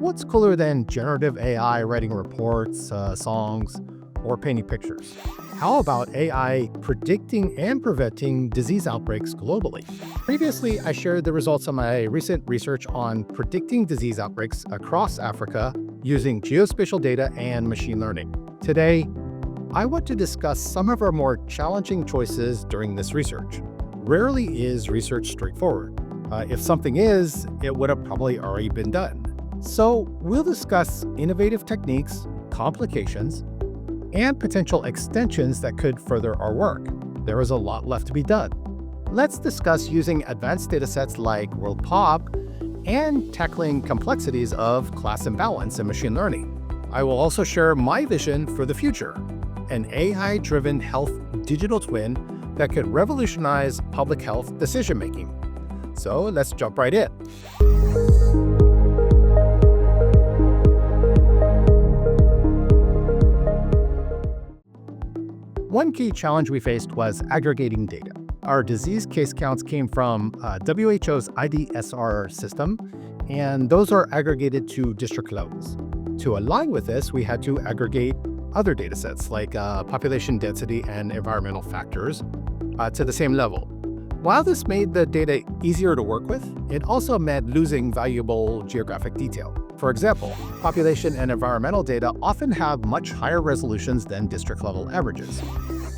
what's cooler than generative AI writing reports, songs, or painting pictures? How about AI predicting and preventing disease outbreaks globally? Previously, I shared the results of my recent research on predicting disease outbreaks across Africa using geospatial data and machine learning. Today, I want to discuss some of our more challenging choices during this research. Rarely is research straightforward. If something is, it would have probably already been done. So we'll discuss innovative techniques, complications, and potential extensions that could further our work. There is a lot left to be done. Let's discuss using advanced datasets like WorldPop and tackling complexities of class imbalance in machine learning. I will also share my vision for the future, an AI-driven health digital twin that could revolutionize public health decision-making. So let's jump right in. One key challenge we faced was aggregating data. Our disease case counts came from WHO's IDSR system, and those are aggregated to district levels. To align with this, we had to aggregate other datasets like population density and environmental factors to the same level. While this made the data easier to work with, it also meant losing valuable geographic detail. For example, population and environmental data often have much higher resolutions than district-level averages.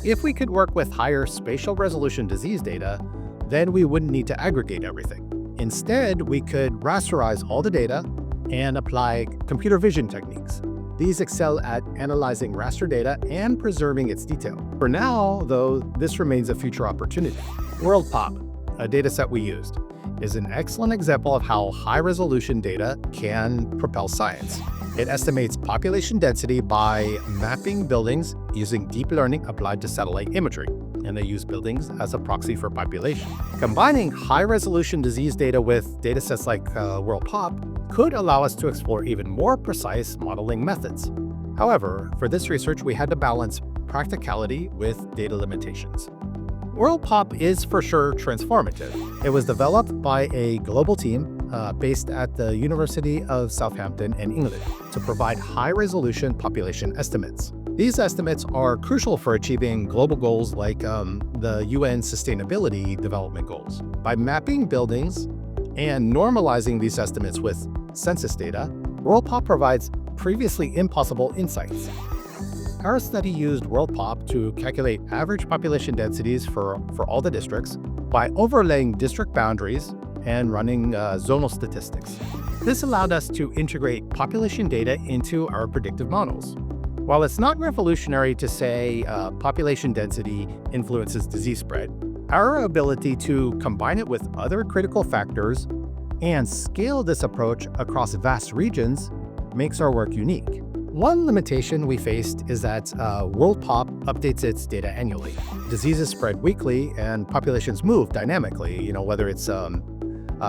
If we could work with higher spatial resolution disease data, then we wouldn't need to aggregate everything. Instead, we could rasterize all the data and apply computer vision techniques. These excel at analyzing raster data and preserving its detail. For now, though, this remains a future opportunity. WorldPop, a dataset we used, is an excellent example of how high-resolution data can propel science. It estimates population density by mapping buildings using deep learning applied to satellite imagery, and they use buildings as a proxy for population. Combining high-resolution disease data with datasets like WorldPop could allow us to explore even more precise modeling methods. However, for this research, we had to balance practicality with data limitations. WorldPop is for sure transformative. It was developed by a global team based at the University of Southampton in England to provide high-resolution population estimates. These estimates are crucial for achieving global goals like the UN Sustainability Development Goals. By mapping buildings and normalizing these estimates with census data, WorldPop provides previously impossible insights. Our study used WorldPop to calculate average population densities for all the districts by overlaying district boundaries and running zonal statistics. This allowed us to integrate population data into our predictive models. While it's not revolutionary to say population density influences disease spread, our ability to combine it with other critical factors and scale this approach across vast regions makes our work unique. One limitation we faced is that WorldPop updates its data annually. Diseases spread weekly and populations move dynamically, whether it's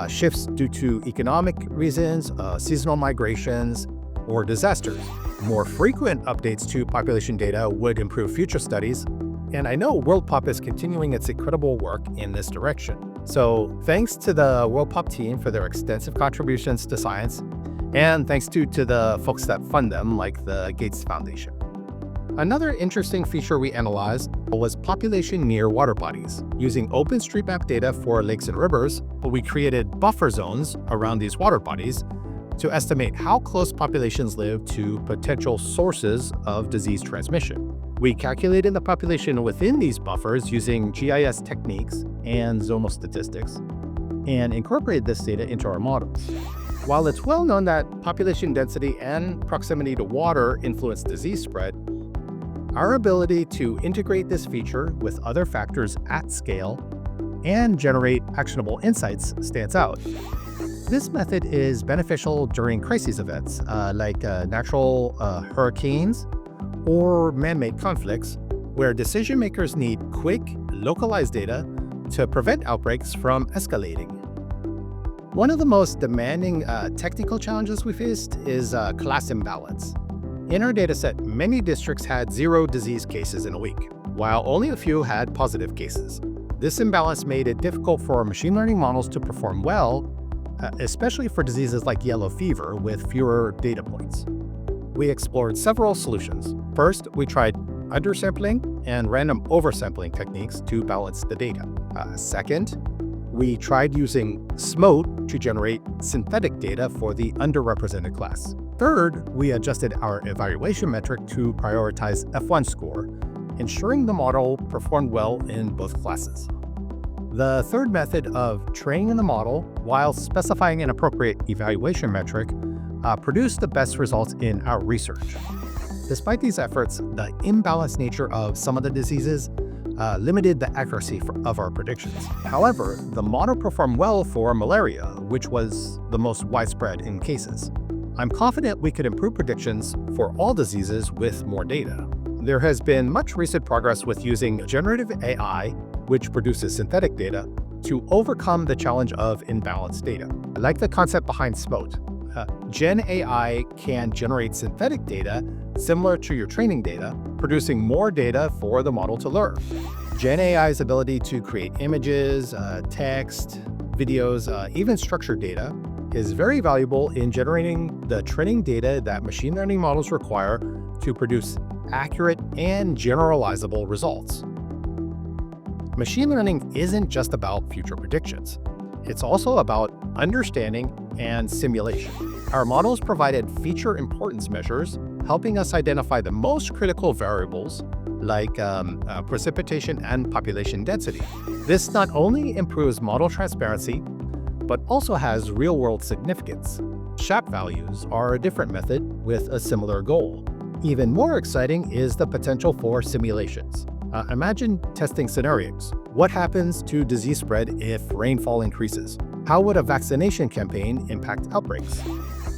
shifts due to economic reasons, seasonal migrations, or disasters. More frequent updates to population data would improve future studies, and I know WorldPop is continuing its incredible work in this direction. So thanks to the WorldPop team for their extensive contributions to science, and thanks to the folks that fund them, like the Gates Foundation. Another interesting feature we analyzed was population near water bodies. Using OpenStreetMap data for lakes and rivers, we created buffer zones around these water bodies to estimate how close populations live to potential sources of disease transmission. We calculated the population within these buffers using GIS techniques and zonal statistics, and incorporated this data into our models. While it's well known that population density and proximity to water influence disease spread, our ability to integrate this feature with other factors at scale and generate actionable insights stands out. This method is beneficial during crisis events like natural hurricanes or man-made conflicts, where decision makers need quick, localized data to prevent outbreaks from escalating. One of the most demanding technical challenges we faced is class imbalance. In our dataset, many districts had 0 disease cases in a week, while only a few had positive cases. This imbalance made it difficult for our machine learning models to perform well, especially for diseases like yellow fever with fewer data points. We explored several solutions. First, we tried undersampling and random oversampling techniques to balance the data. Second, we tried using SMOTE to generate synthetic data for the underrepresented class. Third, we adjusted our evaluation metric to prioritize F1 score, ensuring the model performed well in both classes. The third method of training the model while specifying an appropriate evaluation metric produced the best results in our research. Despite these efforts, the imbalanced nature of some of the diseases limited the accuracy of our predictions. However, the model performed well for malaria, which was the most widespread in cases. I'm confident we could improve predictions for all diseases with more data. There has been much recent progress with using generative AI, which produces synthetic data, to overcome the challenge of imbalanced data. I like the concept behind SMOTE. Gen AI can generate synthetic data similar to your training data, producing more data for the model to learn. Gen AI's ability to create images, text, videos, even structured data is very valuable in generating the training data that machine learning models require to produce accurate and generalizable results. Machine learning isn't just about future predictions. It's also about understanding and simulation. Our models provided feature importance measures, helping us identify the most critical variables like precipitation and population density. This not only improves model transparency, but also has real-world significance. SHAP values are a different method with a similar goal. Even more exciting is the potential for simulations. Imagine testing scenarios. What happens to disease spread if rainfall increases? How would a vaccination campaign impact outbreaks?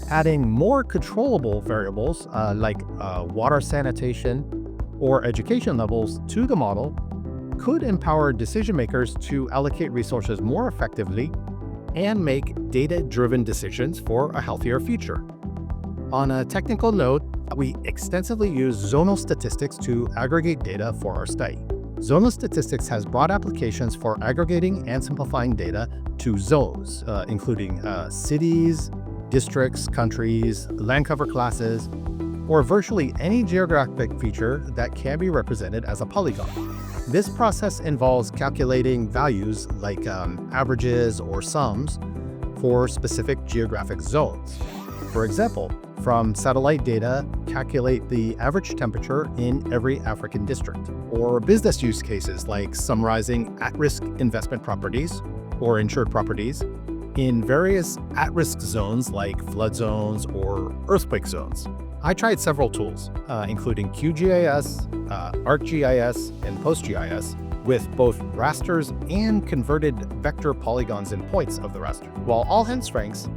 Adding more controllable variables like water sanitation or education levels to the model could empower decision makers to allocate resources more effectively and make data-driven decisions for a healthier future. On a technical note, we extensively use zonal statistics to aggregate data for our study. Zonal statistics has broad applications for aggregating and simplifying data to zones, including cities, districts, countries, land cover classes, or virtually any geographic feature that can be represented as a polygon. This process involves calculating values like averages or sums for specific geographic zones. For example, from satellite data, calculate the average temperature in every African district, or business use cases like summarizing at-risk investment properties or insured properties in various at-risk zones like flood zones or earthquake zones. I tried several tools, including QGIS, ArcGIS, and PostGIS, with both rasters and converted vector polygons and points of the raster. While all had strengths,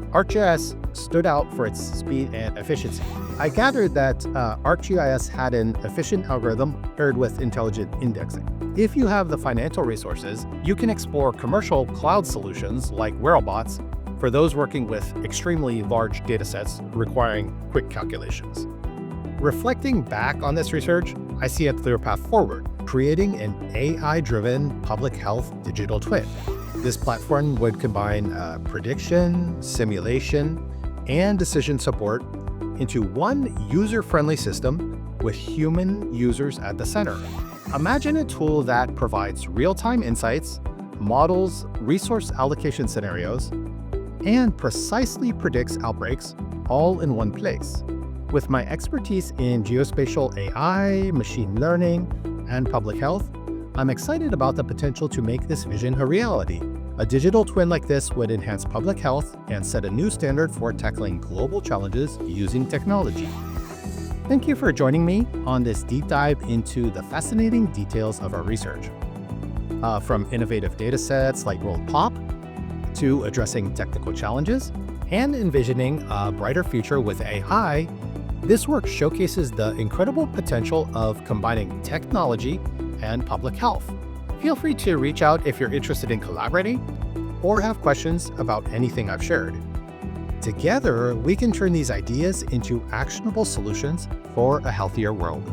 ArcGIS stood out for its speed and efficiency. I gathered that ArcGIS had an efficient algorithm paired with intelligent indexing. If you have the financial resources, you can explore commercial cloud solutions like WorldPop for those working with extremely large datasets requiring quick calculations. Reflecting back on this research, I see a clear path forward, creating an AI-driven public health digital twin. This platform would combine prediction, simulation, and decision support into one user-friendly system with human users at the center. Imagine a tool that provides real-time insights, models resource allocation scenarios, and precisely predicts outbreaks all in one place. With my expertise in geospatial AI, machine learning, and public health, I'm excited about the potential to make this vision a reality. A digital twin like this would enhance public health and set a new standard for tackling global challenges using technology. Thank you for joining me on this deep dive into the fascinating details of our research. From innovative datasets like WorldPop to addressing technical challenges and envisioning a brighter future with AI, this work showcases the incredible potential of combining technology and public health. Feel free to reach out if you're interested in collaborating or have questions about anything I've shared. Together, we can turn these ideas into actionable solutions for a healthier world.